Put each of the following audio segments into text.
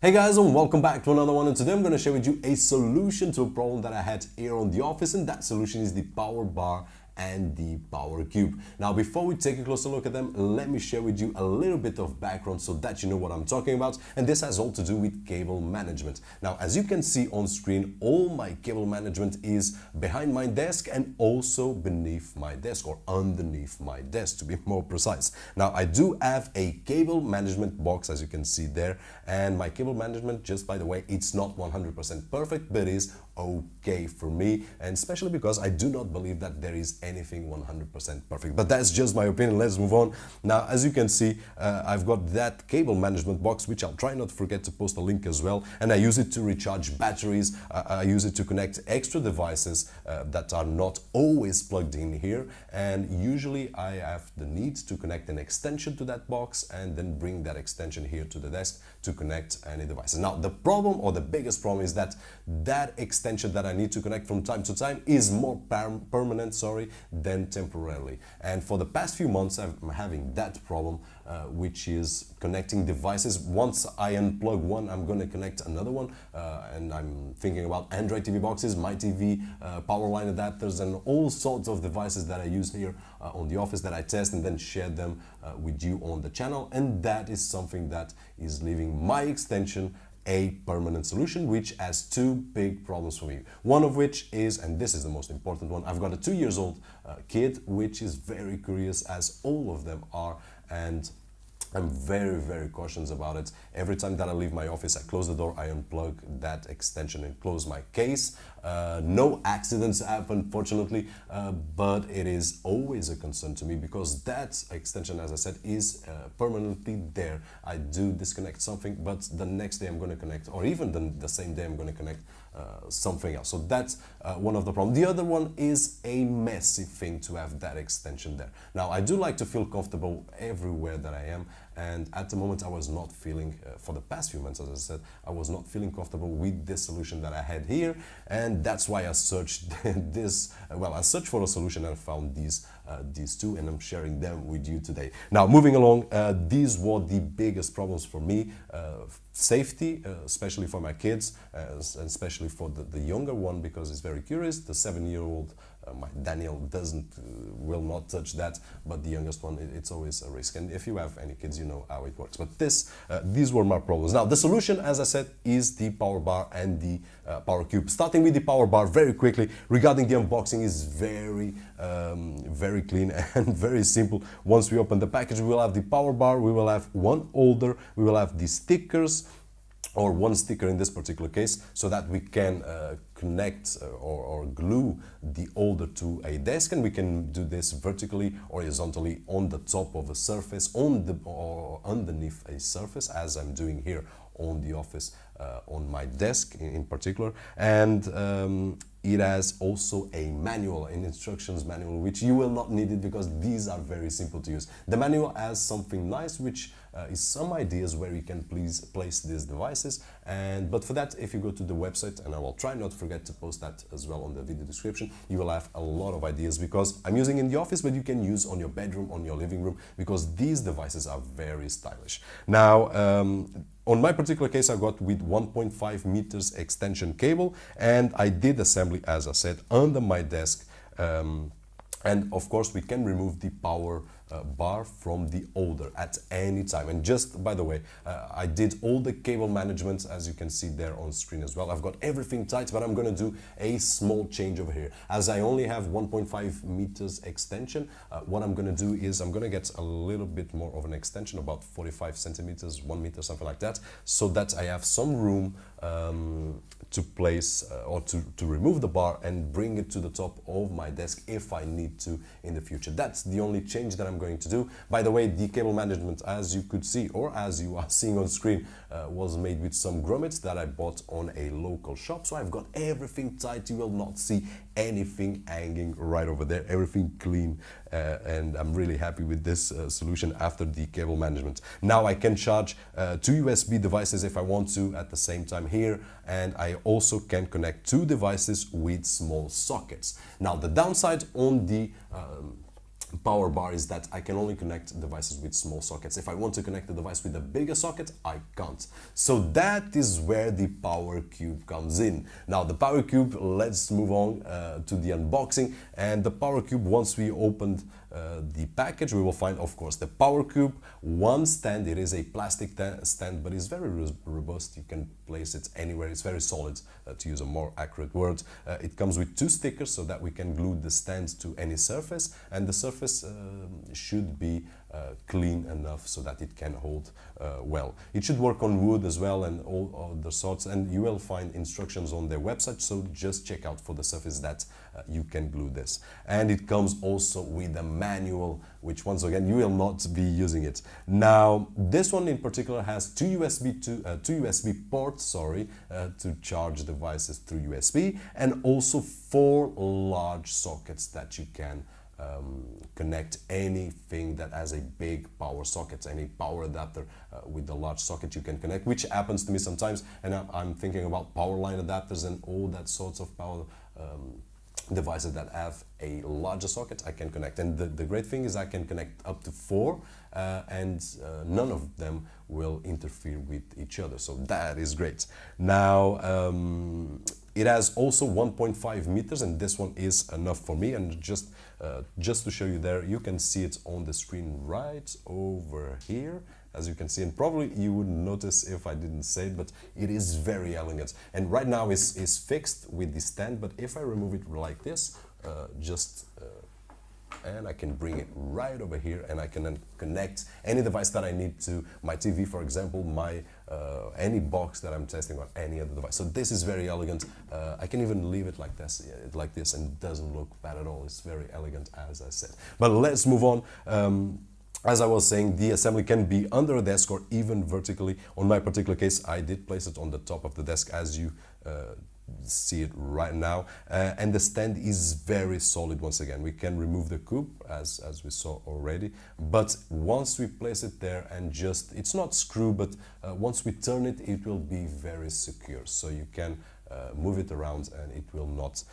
Hey guys, and welcome back to another one, and today I'm going to share with you a solution to a problem that I had here on the office, and that solution is the PowerBar and the PowerCube. Now, before we take a closer look at them, let me share with you a little bit of background so that you know what I'm talking about, and this has all to do with cable management. Now, as you can see on screen, all my cable management is behind my desk and also beneath my desk, or underneath my desk to be more precise. Now, I do have a cable management box, as you can see there, and my cable management, just by the way, it's not 100% perfect, but is okay for me, and especially because I do not believe that there is anything 100% perfect, but that's just my opinion. Let's move on. Now, as you can see, I've got that cable management box, which I'll try not to forget to post a link as well, and I use it to recharge batteries. I use it to connect extra devices that are not always plugged in here, and usually I have the need to connect an extension to that box and then bring that extension here to the desk to connect any devices. Now, the problem, or the biggest problem, is that that extension that I need to connect from time to time is more permanent, than temporarily. And for the past few months, I'm having that problem, which is connecting devices. Once I unplug one, I'm going to connect another one, and I'm thinking about Android TV boxes, my TV, power line adapters, and all sorts of devices that I use here on the office that I test and then share them with you on the channel. And that is something that is leaving my extension a permanent solution, which has two big problems for me. One of which is, and this is the most important one, I've got a 2-year-old kid, which is very curious, as all of them are, and I'm very, very cautious about it. Every time that I leave my office, I close the door, I unplug that extension and close my case. No accidents happen, fortunately, but it is always a concern to me because that extension, as I said, is permanently there. I do disconnect something, but the next day I'm going to connect, or even the same day I'm going to connect something else. So that's one of the problems. The other one is a messy thing to have that extension there. Now, I do like to feel comfortable everywhere that I am, and at the moment I was not feeling, for the past few months, as I said, I was not feeling comfortable with this solution that I had here, and that's why I searched this, I searched for a solution and I found these two, and I'm sharing them with you today. Now, moving along, these were the biggest problems for me. Safety, especially for my kids, and especially for the younger one, because he's very curious. The 7-year-old, my Daniel, will not touch that, but the youngest one, it's always a risk. And if you have any kids, you know how it works. But these were my problems. Now, the solution, as I said, is the PowerBar and the PowerCube. Starting with the PowerBar very quickly, regarding the unboxing, is very clean and very simple. Once we open the package, we will have the PowerBar, we will have one holder, we will have the stickers, or one sticker in this particular case, so that we can connect or glue the holder to a desk, and we can do this vertically or horizontally on the top of a surface, or underneath a surface, as I'm doing here on the office, on my desk in particular. And it has also a manual, an instructions manual, which you will not need it because these are very simple to use. The manual has something nice, which is some ideas where you can place these devices, but for that, if you go to the website, and I will try not to forget to post that as well on the video description, you will have a lot of ideas, because I'm using in the office, but you can use on your bedroom, on your living room, because these devices are very stylish. Now, on my particular case, I got with 1.5 meters extension cable, and I did assembly, as I said, under my desk. And of course, we can remove the power bar from the holder at any time. And just by the way, I did all the cable management, as you can see there on screen as well. I've got everything tight, but I'm going to do a small change over here. As I only have 1.5 meters extension, what I'm going to do is I'm going to get a little bit more of an extension, about 45 centimeters, 1 meter, something like that, so that I have some room to place or to remove the bar and bring it to the top of my desk if I need to in the future. That's the only change that I'm going to do. By the way, the cable management, as you could see, or as you are seeing on screen, was made with some grommets that I bought on a local shop. So I've got everything tight. You will not see anything hanging right over there, everything clean, and I'm really happy with this solution after the cable management. Now I can charge 2 USB devices if I want to at the same time here, and I also can connect 2 devices with small sockets. Now, the downside on the PowerBar is that I can only connect devices with small sockets. If I want to connect the device with a bigger socket, I can't. So that is where the PowerCube comes in. Now the PowerCube, let's move on to the unboxing. And the PowerCube, once we opened the package, we will find, of course, the PowerCube, one stand. It is a plastic stand, but it's very robust. You can place it anywhere. It's very solid, to use a more accurate word. It comes with 2 stickers so that we can glue the stand to any surface, and the surface should be clean enough so that it can hold well. It should work on wood as well and all other sorts, and you will find instructions on their website, so just check out for the surface that you can glue this. And it comes also with a manual, which once again you will not be using it. Now this one in particular has two USB ports, to charge devices through USB, and also 4 large sockets that you can connect anything that has a big power socket, any power adapter with the large socket you can connect, which happens to me sometimes, and I'm thinking about power line adapters and all that sorts of power devices that have a larger socket I can connect. And the great thing is I can connect up to 4 and none of them will interfere with each other, so that is great. Now it has also 1.5 meters, and this one is enough for me. And just to show you there, you can see it on the screen right over here, as you can see, and probably you wouldn't notice if I didn't say it, but it is very elegant. And right now it's fixed with the stand, but if I remove it like this, and I can bring it right over here, and I can then connect any device that I need to, my TV for example, my any box that I'm testing on any other device. So this is very elegant. I can even leave it like this, and it doesn't look bad at all. It's very elegant, as I said. But let's move on. As I was saying, the assembly can be under a desk or even vertically. On my particular case, I did place it on the top of the desk, as you see it right now, and the stand is very solid. Once again, we can remove the cube as we saw already, but once we place it there and it's not screw, but once we turn it, it will be very secure, so you can move it around and it will not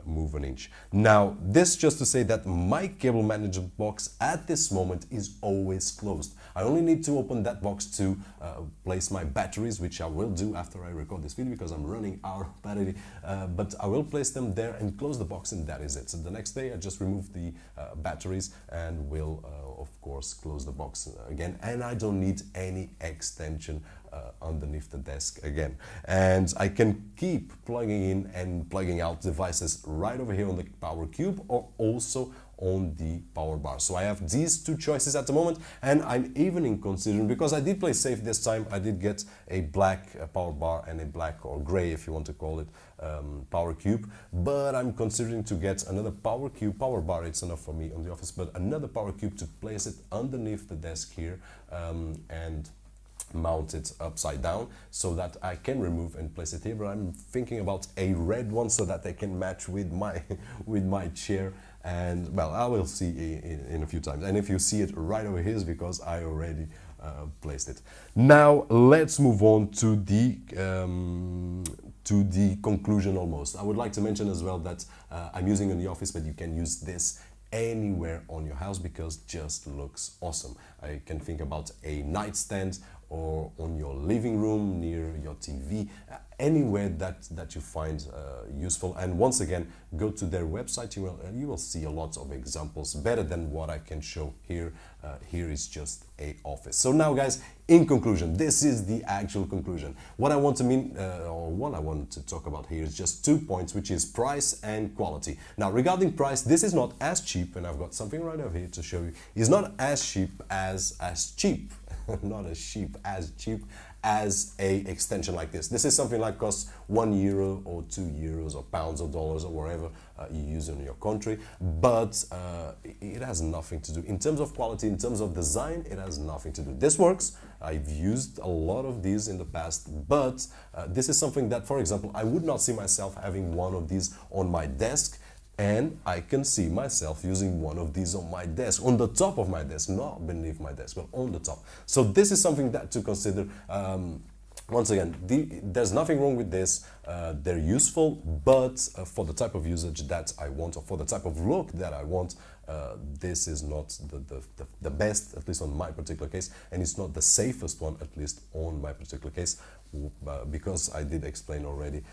move an inch. Now this just to say that my cable management box at this moment is always closed. I only need to open that box to place my batteries, which I will do after I record this video because I'm running out of battery, but I will place them there and close the box, and that is it. So the next day I just remove the batteries and will of course close the box again, and I don't need any extension underneath the desk again. And I can keep plugging in and plugging out devices right over here on the PowerCube or also on the PowerBar. So I have these 2 choices at the moment, and I'm even in considering, because I did play safe this time, I did get a black PowerBar and a black or gray, if you want to call it, PowerCube, but I'm considering to get another PowerCube PowerBar. It's enough for me on the office, but another PowerCube to place it underneath the desk here and mount it upside down so that I can remove and place it here. But I'm thinking about a red one so that they can match with my with my chair, and well, I will see in a few times. And if you see it right over here, is because I already placed it. Now let's move on to the conclusion almost. I would like to mention as well that I'm using in the office, but you can use this anywhere on your house because it just looks awesome. I can think about a nightstand or on your living room near your TV, anywhere that you find useful. And once again, go to their website, you will see a lot of examples better than what I can show here. Here is just a office. So now guys, in conclusion, this is the actual conclusion. What I want to talk about here is just 2 points, which is price and quality. Now regarding price, this is not as cheap, and I've got something right over here to show you. It's not as cheap as cheap not as cheap as a extension like this. This is something like costs €1 or €2 or pounds or dollars or wherever you use in your country, but it has nothing to do in terms of quality, in terms of design. It has nothing to do. This works. I've used a lot of these in the past, but this is something that, for example, I would not see myself having one of these on my desk. And I can see myself using one of these on my desk, on the top of my desk, not beneath my desk, but on the top. So this is something that to consider. Once again, there's nothing wrong with this. They're useful, but for the type of usage that I want, or for the type of look that I want, this is not the best, at least on my particular case, and it's not the safest one, at least on my particular case, because I did explain already,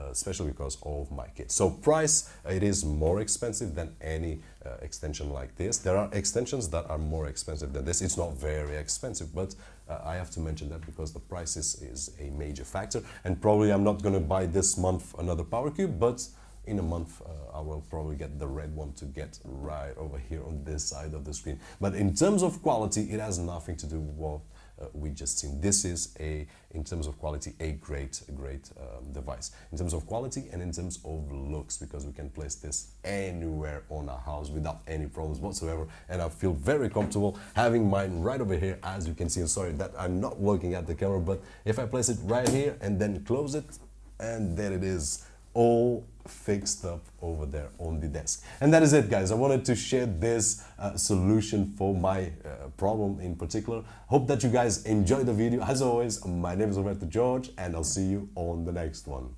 especially because of my kids. So price, it is more expensive than any extension like this. There are extensions that are more expensive than this. It's not very expensive, but I have to mention that because the price is a major factor, and probably I'm not going to buy this month another PowerCube, but in a month I will probably get the red one to get right over here on this side of the screen. But in terms of quality, it has nothing to do with what we just seen. This is in terms of quality, a great device in terms of quality and in terms of looks, because we can place this anywhere on our house without any problems whatsoever, and I feel very comfortable having mine right over here, as you can see. I'm sorry that I'm not looking at the camera, but if I place it right here and then close it, and there it is, all fixed up over there on the desk. And that is it, guys. I wanted to share this solution for my problem in particular. Hope that you guys enjoyed the video. As always, my name is Roberto George, and I'll see you on the next one.